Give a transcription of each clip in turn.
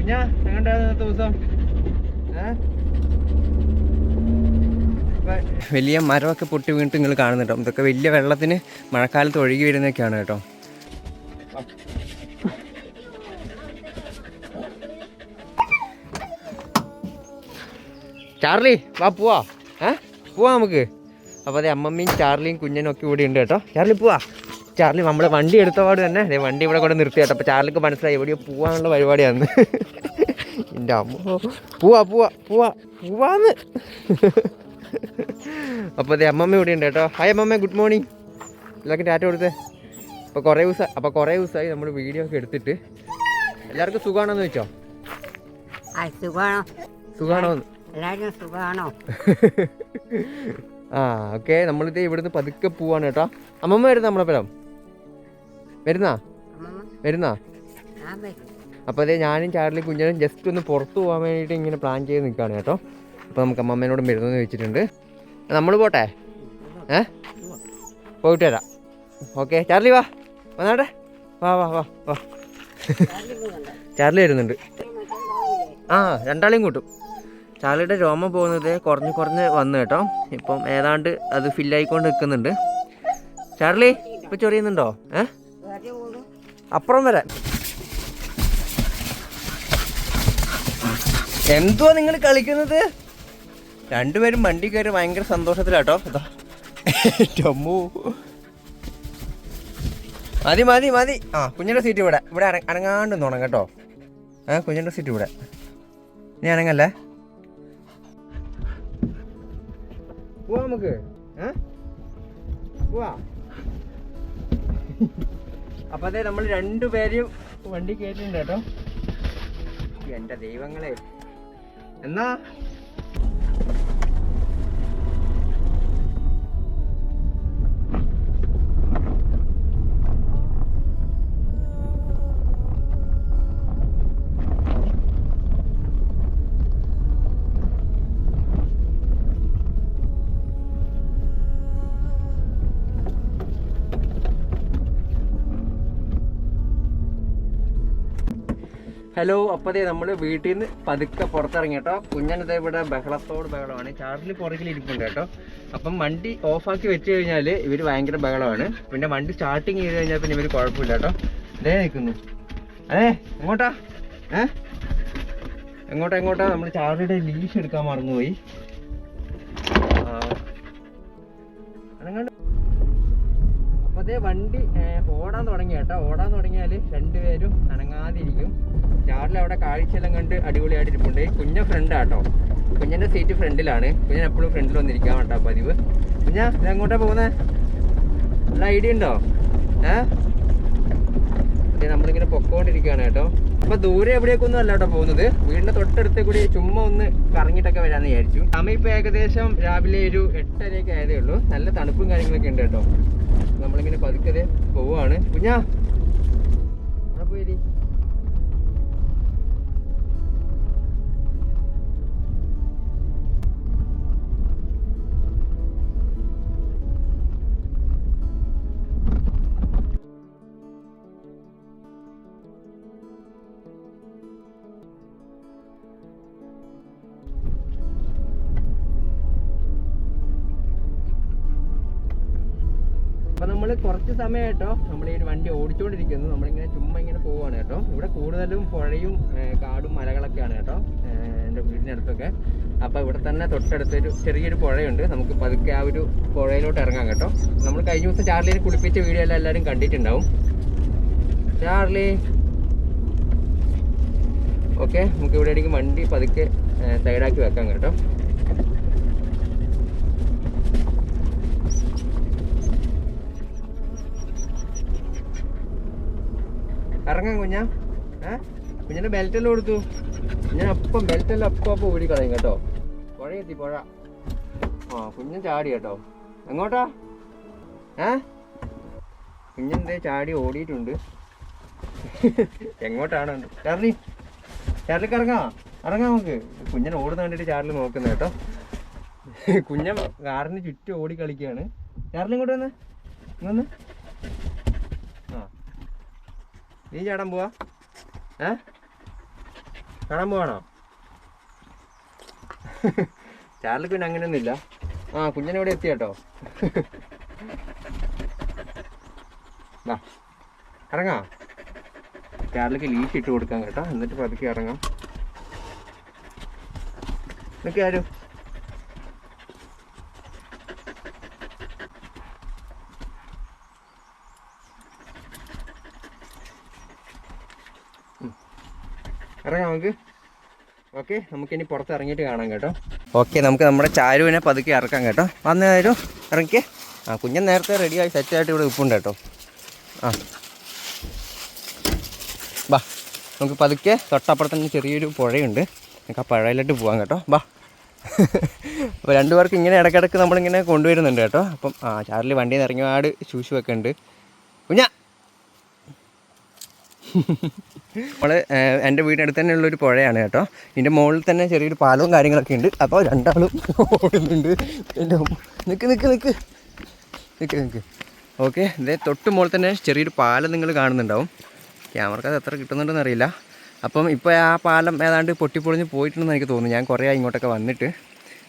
കുഞ്ഞാ എങ്ങനെയുണ്ടായിരുന്നു ഇന്നത്തെ ദിവസം? വലിയ മരമൊക്കെ പൊട്ടി വീണിട്ട് നിങ്ങൾ കാണുന്നുണ്ടോ? ഇതൊക്കെ വലിയ വെള്ളത്തിന് മഴക്കാലത്ത് ഒഴുകി വരുന്നതൊക്കെയാണ് കേട്ടോ. ചാർലി വാ പോവാ, പോവാ നമുക്ക്. അപ്പോൾ അതെ അമ്മമ്മയും ചാർലിയും കുഞ്ഞനും ഒക്കെ ഇവിടെ ഉണ്ട് കേട്ടോ. ചാർലി പോവാ. ചാർലി നമ്മൾ വണ്ടി എടുത്തപാട് തന്നെ അതെ വണ്ടി ഇവിടെ കൊണ്ട് നിർത്തി കേട്ടോ. അപ്പോൾ ചാർലിക്ക് മനസ്സിലായി എവിടെയോ പോവാനുള്ള പരിപാടിയാണ്. എൻ്റെ അമ്മ പോവാ പോവാ പോവാ പോവാന്ന്. അപ്പോൾ അതെ അമ്മമ്മ ഇവിടെ ഉണ്ട് കേട്ടോ. ഹായ് അമ്മമ്മ, ഗുഡ് മോർണിംഗ്. എല്ലാവർക്കും ടാറ്റ കൊടുത്തേ. അപ്പോൾ കുറേ ദിവസമായി നമ്മൾ വീഡിയോ ഒക്കെ എടുത്തിട്ട്. എല്ലാവർക്കും സുഖമാണോന്ന് ചോദിച്ചോ? സുഖമാണോന്ന്? എല്ലാവരും സുഖമാണോ? ആ ഓക്കെ. നമ്മളിത് ഇവിടുന്ന് പതുക്കെ പോവാണ് കേട്ടോ. അമ്മമ്മ വരുന്ന നമ്മളെപ്പരം വരുന്നാ? അപ്പോൾ അതേ ഞാനും ചാർലി കുഞ്ഞനും ജസ്റ്റ് ഒന്ന് പുറത്ത് പോകാൻ വേണ്ടിയിട്ട് ഇങ്ങനെ പ്ലാൻ ചെയ്ത് നിൽക്കുകയാണ് കേട്ടോ. അപ്പോൾ നമുക്ക് അമ്മമ്മേനോടും വരുന്നെന്ന് വെച്ചിട്ടുണ്ട്. നമ്മൾ പോട്ടെ? പോയിട്ട് വരാം. ഓക്കെ ചാർലി വാ, വന്നാട്ടെ, വാ വാ വാ വാ. ചാർലി വരുന്നുണ്ട്. ആ രണ്ടാളെയും കൂട്ടും. ചാർലിയുടെ രോമം പോകുന്നത് കുറഞ്ഞ് വന്നു കേട്ടോ. ഇപ്പം ഏതാണ്ട് അത് ഫില്ലായിക്കൊണ്ട് നിൽക്കുന്നുണ്ട്. ചാർലി ഇപ്പം ചൊറിയുന്നുണ്ടോ? അപ്പുറം വരാൻ. എന്തുവാ നിങ്ങൾ കളിക്കുന്നത്? രണ്ടുപേരും വണ്ടി കയറി ഭയങ്കര സന്തോഷത്തിലാട്ടോ. ചമ്മു മതി മതി മതി. ആ കുഞ്ഞിൻ്റെ സീറ്റ് ഇവിടെ അനങ്ങാണ്ട് നോണം കേട്ടോ. കുഞ്ഞിൻ്റെ സീറ്റ് ഇവിടെ. നീ അനങ്ങല്ലേ? പോവാ നമുക്ക്. പോവാ. അപ്പം അതെ നമ്മൾ രണ്ടുപേരും വണ്ടി കയറ്റിട്ടുണ്ട് കേട്ടോ. എൻ്റെ ദൈവങ്ങളെ എന്നാ ഹലോ. അപ്പതേ നമ്മൾ വീട്ടിൽ നിന്ന് പതുക്കെ പുറത്തിറങ്ങി കേട്ടോ. കുഞ്ഞനത് ഇവിടെ ബഹളമാണ്. ചാർലി പുറകിൽ ഇരിപ്പുണ്ട് കേട്ടോ. അപ്പം വണ്ടി ഓഫാക്കി വെച്ച് കഴിഞ്ഞാൽ ഇവർ ഭയങ്കര ബഹളമാണ്. പിന്നെ വണ്ടി സ്റ്റാർട്ടിങ് ചെയ്ത് കഴിഞ്ഞാൽ പിന്നെ ഇവർ കുഴപ്പമില്ല കേട്ടോ. ഇതേ നിൽക്കുന്നു. എങ്ങോട്ടാ? എങ്ങോട്ടാ? നമ്മൾ ചാർലിയുടെ ലീഷ് എടുക്കാൻ മറന്നുപോയി. അപ്പോൾ അതേ വണ്ടി ഓടാൻ തുടങ്ങി കേട്ടോ. ഓടാൻ തുടങ്ങിയാൽ രണ്ടുപേരും അനങ്ങാതിരിക്കും. ചാർലി അവിടെ കാഴ്ചയെല്ലാം കണ്ട് അടിപൊളിയായിട്ട് ഇരിപ്പുണ്ട്. കുഞ്ഞ ഫ്രണ്ടാട്ടോ. കുഞ്ഞിൻ്റെ സീറ്റ് ഫ്രണ്ടിലാണ്. കുഞ്ഞൻ എപ്പോഴും ഫ്രണ്ടിൽ വന്നിരിക്കാൻ കേട്ടോ പതിവ്. കുഞ്ഞാ ഇത് എങ്ങോട്ടാ പോകുന്നത്? നല്ല ഐഡിയ ഉണ്ടോ? നമ്മളിങ്ങനെ പൊക്കോണ്ടിരിക്കുകയാണ് കേട്ടോ. അപ്പോൾ ദൂരെ എവിടേക്കൊന്നും അല്ല കേട്ടോ പോകുന്നത്. വീടിൻ്റെ തൊട്ടടുത്ത് കൂടി ചുമ്മാ ഒന്ന് കറങ്ങിയിട്ടൊക്കെ വരാമെന്ന് വിചാരിച്ചു. സമയം ഇപ്പോൾ ഏകദേശം രാവിലെ ഒരു 8:30 ആയതേ ഉള്ളൂ. നല്ല തണുപ്പും കാര്യങ്ങളൊക്കെ ഉണ്ട് കേട്ടോ. നമ്മളിങ്ങനെ പതുക്കെ പോവുകയാണ്. കുഞ്ഞാ അവിടെ പോയി. അപ്പോൾ നമ്മൾ കുറച്ച് സമയം കേട്ടോ നമ്മൾ ഈ വണ്ടി ഓടിച്ചുകൊണ്ടിരിക്കുന്നു. നമ്മളിങ്ങനെ ചുമ്മാ ഇങ്ങനെ പോവുകയാണ് കേട്ടോ. ഇവിടെ കൂടുതലും പുഴയും കാടും മലകളൊക്കെയാണ് കേട്ടോ എൻ്റെ വീടിനടുത്തൊക്കെ. അപ്പോൾ ഇവിടെ തന്നെ തൊട്ടടുത്തൊരു ചെറിയൊരു പുഴയുണ്ട്. നമുക്ക് പതുക്കെ ആ ഒരു പുഴയിലോട്ട് ഇറങ്ങാം കേട്ടോ. നമ്മൾ കഴിഞ്ഞ ദിവസം ചാർലിനെ കുളിപ്പിച്ച വീഡിയോ എല്ലാം എല്ലാവരും കണ്ടിട്ടുണ്ടാവും. Charlie okay. നമുക്ക് ഇവിടെ ആയിരിക്കും വണ്ടി പതുക്കെ സൈഡാക്കി വെക്കാം കേട്ടോ. ഇറങ്ങാം കുഞ്ഞാ. കുഞ്ഞിൻ്റെ ബെൽറ്റെല്ലാം കൊടുത്തു. ഞാൻ അപ്പം ബെൽറ്റെല്ലാം അപ്പം ഓടി കളയും കേട്ടോ. പുഴയെത്തി പുഴ. കുഞ്ഞൻ ചാടി കേട്ടോ. എങ്ങോട്ടാ? കുഞ്ഞെന്തേ ചാടി ഓടിയിട്ടുണ്ട്. എങ്ങോട്ടാണ്? ചാർലിക്ക് ഇറങ്ങാം നമുക്ക്. കുഞ്ഞൻ ഓടുന്ന കണ്ടിട്ട് ചാർലി നോക്കുന്നത് കേട്ടോ. കുഞ്ഞൻ കാറിന് ചുറ്റും ഓടി കളിക്കുകയാണ്. ചാർലി ഇങ്ങോട്ട് വന്ന്. നീ ചാടാൻ പോവാ? കാണാൻ പോവാണോ? ചാർലിക്ക് പിന്നെ അങ്ങനെയൊന്നുമില്ല. ആ കുഞ്ഞിനെവിടെ എത്തി കേട്ടോ. ഇറങ്ങാം. ചാർലിക്ക് ലീഷ് ഇട്ട് കൊടുക്കാം കേട്ടോ, എന്നിട്ട് പതുക്കെ ഇറങ്ങാം. നിൽക്കുക ആരും. ഇറങ്ങാം നമുക്ക്. ഓക്കെ, നമുക്കിനി പുറത്ത് ഇറങ്ങിയിട്ട് കാണാം കേട്ടോ. ഓക്കെ, നമുക്ക് നമ്മുടെ ചാരുവിനെ പതുക്കെ ഇറക്കാം കേട്ടോ. വന്ന് ചാരു ഇറങ്ങിക്കേ. ആ കുഞ്ഞൻ നേരത്തെ റെഡിയായി സെറ്റായിട്ട് ഇവിടെ ഉപ്പുണ്ട് കേട്ടോ. ആ ബാ, നമുക്ക് പതുക്കെ തൊട്ടപ്പുറത്തന്നെ ചെറിയൊരു പുഴയുണ്ട്, നമുക്ക് ആ പുഴയിലോട്ട് പോകാം കേട്ടോ. ബാ. അപ്പോൾ രണ്ടുപേർക്ക് ഇങ്ങനെ ഇടയ്ക്കിടയ്ക്ക് നമ്മളിങ്ങനെ കൊണ്ടുവരുന്നുണ്ട് കേട്ടോ. അപ്പം ആ ചാർലി വണ്ടിയിൽ നിന്ന് ഇറങ്ങി ഒരുപാട് ശൂശുവൊക്കെ ഉണ്ട്. കുഞ്ഞാ നമ്മൾ എൻ്റെ വീടിനടുത്ത് തന്നെ ഉള്ളൊരു പുഴയാണ് കേട്ടോ. ഇതിൻ്റെ മുകളിൽ തന്നെ ചെറിയൊരു പാലവും കാര്യങ്ങളൊക്കെ ഉണ്ട്. അപ്പോൾ രണ്ടാളും ഓടുന്നുണ്ട്. എൻ്റെ നിൽക്ക് നിൽക്ക് നിൽക്ക് നിൽക്ക് നിൽക്ക്. ഓക്കെ, ഇതേ തൊട്ട് മുകളിൽ തന്നെ ചെറിയൊരു പാലം നിങ്ങൾ കാണുന്നുണ്ടാവും. ക്യാമറക്ക് അത് എത്ര കിട്ടുന്നുണ്ടെന്ന് അറിയില്ല. അപ്പം ഇപ്പോൾ ആ പാലം ഏതാണ്ട് പൊട്ടിപ്പൊളിഞ്ഞ് പോയിട്ടുണ്ടെന്ന് എനിക്ക് തോന്നുന്നു. ഞാൻ കുറേ ഇങ്ങോട്ടൊക്കെ വന്നിട്ട്.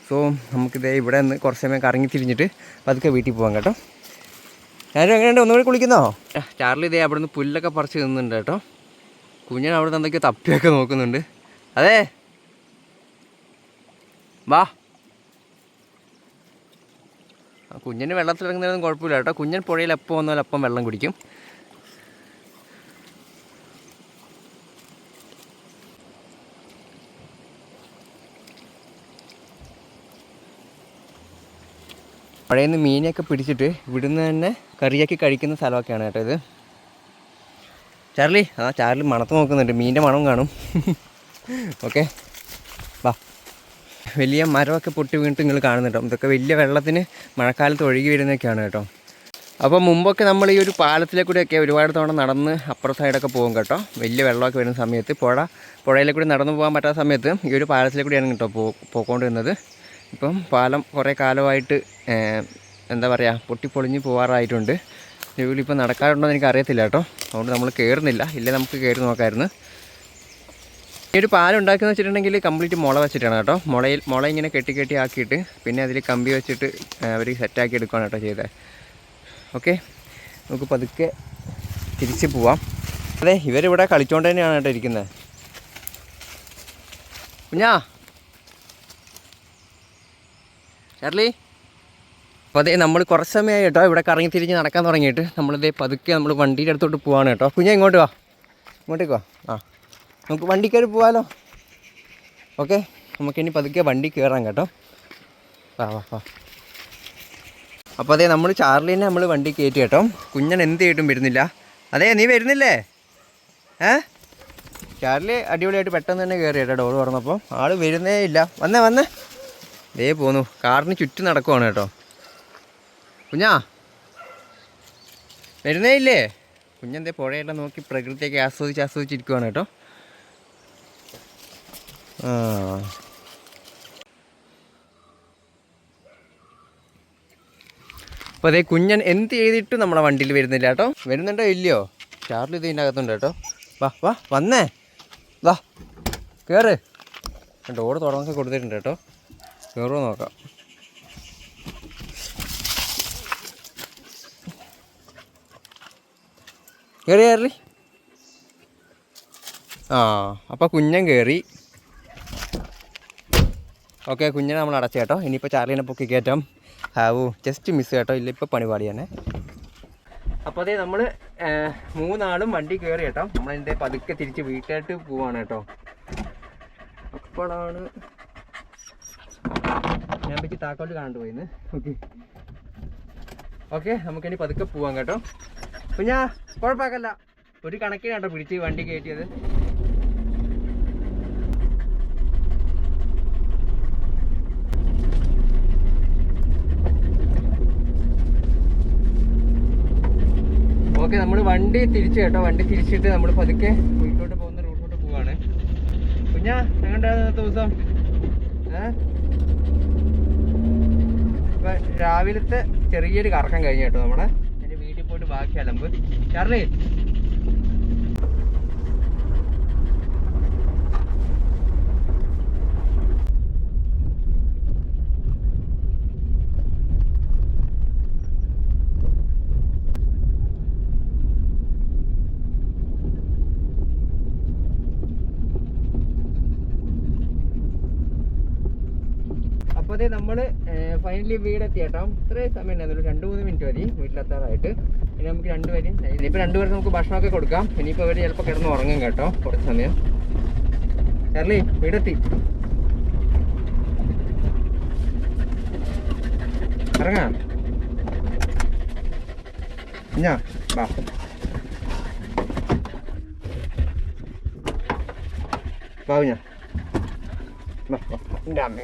സോ നമുക്കിതേ ഇവിടെ നിന്ന് കുറച്ച് സമയം കറങ്ങി തിരിഞ്ഞിട്ട് പതുക്കെ വീട്ടിൽ പോകാം കേട്ടോ. ഞാനും എങ്ങനെയുണ്ട്, ഒന്നുകൂടി കുളിക്കുന്നോ? ചാർലി ഇതേ അവിടെ നിന്ന് പുല്ലൊക്കെ പറിച്ച് നിന്നുണ്ട് കേട്ടോ. കുഞ്ഞൻ അവിടെ നിന്ന് എന്തൊക്കെയോ തപ്പിയൊക്കെ നോക്കുന്നുണ്ട്. അതെ വാ. കുഞ്ഞിന് വെള്ളത്തിലിറങ്ങുന്നതൊന്നും കുഴപ്പമില്ല കേട്ടോ. കുഞ്ഞൻ പുഴയിൽ എപ്പോൾ വന്നാലും അപ്പം വെള്ളം കുടിക്കും. പുഴയിൽ നിന്ന് മീനെയൊക്കെ പിടിച്ചിട്ട് ഇവിടുന്ന് തന്നെ കറിയാക്കി കഴിക്കുന്ന സ്ഥലമൊക്കെയാണ് കേട്ടോ ഇത്. ചാർലി, ആ ചാർലി മണത്ത് നോക്കുന്നുണ്ട്, മീനിൻ്റെ മണം കാണും. ഓക്കെ വാ. വലിയ മരമൊക്കെ പൊട്ടി വീണിട്ട് നിങ്ങൾ കാണുന്നുണ്ടോ. ഇതൊക്കെ വലിയ വെള്ളത്തിന് മഴക്കാലത്ത് ഒഴുകി വരുന്നതൊക്കെയാണ് കേട്ടോ. അപ്പോൾ മുമ്പൊക്കെ നമ്മൾ ഈ ഒരു പാലത്തിലെ കൂടെയൊക്കെ ഒരുപാട് തവണ നടന്ന് അപ്പുറ സൈഡൊക്കെ പോകും കേട്ടോ. വലിയ വെള്ളമൊക്കെ വരുന്ന സമയത്ത് പുഴയിലെ കൂടി നടന്നു പോകാൻ പറ്റാത്ത സമയത്ത് ഈ ഒരു പാലത്തിലെ കൂടിയാണ് കേട്ടോ പോയിക്കൊണ്ടിരുന്നത്. ഇപ്പം പാലം കുറേ കാലമായിട്ട് എന്താ പറയുക പൊട്ടിപ്പൊളിഞ്ഞ് പോകാറായിട്ടുണ്ട്. ഇപ്പം നടക്കാറുണ്ടോ എന്ന് എനിക്കറിയത്തില്ല കേട്ടോ. അതുകൊണ്ട് നമ്മൾ കയറുന്നില്ല. ഇല്ലേ നമുക്ക് കയറി നോക്കാമായിരുന്നു. ഈ ഒരു പാലം ഉണ്ടാക്കുന്നത് വെച്ചിട്ടുണ്ടെങ്കിൽ കംപ്ലീറ്റ് മുള വെച്ചിട്ടാണ് കേട്ടോ. മുള ഇങ്ങനെ കെട്ടി ആക്കിയിട്ട് പിന്നെ അതിൽ കമ്പി വെച്ചിട്ട് അവർ സെറ്റാക്കി എടുക്കുകയാണ് കേട്ടോ ചെയ്തത്. ഓക്കെ, നമുക്ക് പതുക്കെ തിരിച്ച് പോവാം. അതെ, ഇവരിവിടെ കളിച്ചുകൊണ്ട് തന്നെയാണ് കേട്ടോ ഇരിക്കുന്നത്. കുഞ്ഞാ ചാർലി. അപ്പോൾ അതേ നമ്മൾ കുറച്ച് സമയമായി കേട്ടോ ഇവിടെ കറങ്ങി തിരിഞ്ഞ് നടക്കാൻ തുടങ്ങിയിട്ട്. നമ്മളിതേ പതുക്കെ നമ്മൾ വണ്ടിയുടെ അടുത്തോട്ട് പോവാണ് കേട്ടോ. കുഞ്ഞാ ഇങ്ങോട്ട് വാ, ഇങ്ങോട്ടേക്ക് വാ. ആ നമുക്ക് വണ്ടി കയറി പോകാമല്ലോ. ഓക്കെ, നമുക്കിനി പതുക്കെ വണ്ടി കയറാം കേട്ടോ. വാ വാ വാ. അപ്പോൾ അതേ നമ്മൾ ചാർലീനെ നമ്മൾ വണ്ടി കയറ്റി കേട്ടോ. കുഞ്ഞൻ എന്ത് ചെയ്തിട്ടും വരുന്നില്ല. അതെ, നീ വരുന്നില്ലേ? ചാർലി അടിപൊളിയായിട്ട് പെട്ടെന്ന് തന്നെ കയറി കേട്ടോ. ഡോർ തുറന്നപ്പോൾ ആൾ വരുന്നേ ഇല്ല. വന്നേ ദേ പോന്നു. കാറിന് ചുറ്റും നടക്കുവാണ് കേട്ടോ. കുഞ്ഞാ വരുന്നേ ഇല്ലേ? കുഞ്ഞെന്തേ പുഴയെല്ലാം നോക്കി പ്രകൃതിയൊക്കെ ആസ്വദിച്ചിരിക്കുവാണ് കേട്ടോ. അപ്പോൾ അതേ കുഞ്ഞൻ എന്ത് ചെയ്തിട്ടും നമ്മളെ വണ്ടിയിൽ വരുന്നില്ല കേട്ടോ. വരുന്നുണ്ടോ ഇല്ലയോ? ചാർലി ഇതിൻ്റെ അകത്തുണ്ട് കേട്ടോ. വാ വാ വന്നേ വാ കയറ്. ഡോറ് തുറന്നൊക്കെ കൊടുത്തിട്ടുണ്ട് കേട്ടോ. കയറുമോ നോക്കാം. കയറി. ആ അപ്പോൾ കുഞ്ഞൻ കയറി. ഓക്കെ, കുഞ്ഞിനെ നമ്മൾ അടച്ചു കേട്ടോ. ഇനിയിപ്പോൾ ചാർലിനെ പൊക്കി കയറ്റാം. ജസ്റ്റ് മിസ് കേട്ടോ. ഇല്ല ഇപ്പോൾ പണി പാടിയാണ്. അപ്പോൾ അതേ നമ്മൾ മൂന്നാളും വണ്ടി കയറി കേട്ടോ. നമ്മളതിൻ്റെ പതുക്കെ തിരിച്ച് വീട്ടിലോട്ട് പോവാണ് കേട്ടോ. അപ്പോഴാണ് ഞാൻ പറ്റി താക്കോട്ട് കാണാണ്ട് പോയിന്ന്. ഓക്കെ നമുക്കിനി പതുക്കെ പോവാം കേട്ടോ. അപ്പം ഞാൻ കുഴപ്പമാക്കല്ല, ഒരു കണക്കിന് കേട്ടോ പിടിച്ച് വണ്ടി കയറ്റിയത്. ഓക്കെ, നമ്മൾ വണ്ടി തിരിച്ചു കേട്ടോ. വണ്ടി തിരിച്ചിട്ട് നമ്മൾ പതുക്കെ വീട്ടിലോട്ട് പോകുന്ന റൂട്ടിലോട്ട് പോവാണ്. കുഞ്ഞാ എങ്ങനെയുണ്ടായിരുന്നു ഇന്നത്തെ ദിവസം? ഇപ്പം രാവിലത്തെ ചെറിയൊരു കറക്കം കഴിഞ്ഞു കേട്ടോ. നമ്മളെ എൻ്റെ വീട്ടിൽ പോയിട്ട് ബാക്കി അലമ്പ്. ചാർലി അപ്പോൾ അതേ നമ്മൾ ഫൈനലി വീടെത്തി കേട്ടോ. ഇത്രയും സമയം ഉണ്ടായിരുന്നുള്ളൂ, 2-3 മിനിറ്റ് മതി വീട്ടിലെത്താറായിട്ട്. ഇനി നമുക്ക് രണ്ടുപേരും ഇനിയിപ്പോൾ രണ്ടുപേർക്ക് നമുക്ക് ഭക്ഷണമൊക്കെ കൊടുക്കാം. ഇനിയിപ്പോൾ അവർ ചിലപ്പോൾ കിടന്ന് ഉറങ്ങും കേട്ടോ കുറച്ച് സമയം. ചാർലി വീടെത്തി, ഇറങ്ങാം ഞാ വാ. ബാബു ഞാൻ എൻ്റെ അമ്മ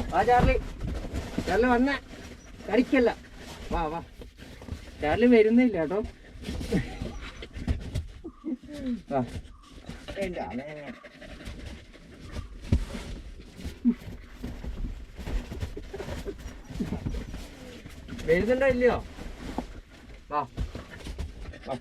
വാ. ചാർലി വന്നേ, കളിക്കല്ല, വാ വാ. ചാർലി വരുന്നില്ല കേട്ടോ. വരുന്നുണ്ടോ ഇല്ലയോ? വാ വാ.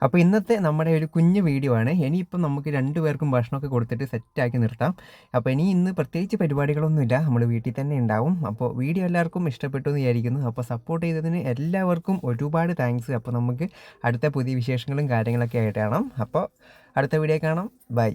അപ്പോൾ ഇന്നത്തെ നമ്മുടെ ഒരു കുഞ്ഞു വീഡിയോ ആണ്. ഇനിയിപ്പം നമുക്ക് രണ്ടുപേർക്കും ഭക്ഷണമൊക്കെ കൊടുത്തിട്ട് സെറ്റാക്കി നിർത്താം. അപ്പോൾ ഇന്ന് പ്രത്യേകിച്ച് പരിപാടികളൊന്നുമില്ല, നമ്മൾ വീട്ടിൽ തന്നെ ഉണ്ടാവും. അപ്പോൾ വീഡിയോ എല്ലാവർക്കും ഇഷ്ടപ്പെട്ടു എന്ന് വിചാരിക്കുന്നു. അപ്പോൾ സപ്പോർട്ട് ചെയ്തതിന് എല്ലാവർക്കും ഒരുപാട് താങ്ക്സ്. അപ്പോൾ നമുക്ക് അടുത്ത പുതിയ വിശേഷങ്ങളും കാര്യങ്ങളൊക്കെ ആയിട്ട് കാണാം. അപ്പോൾ അടുത്ത വീഡിയോ കാണാം. ബൈ.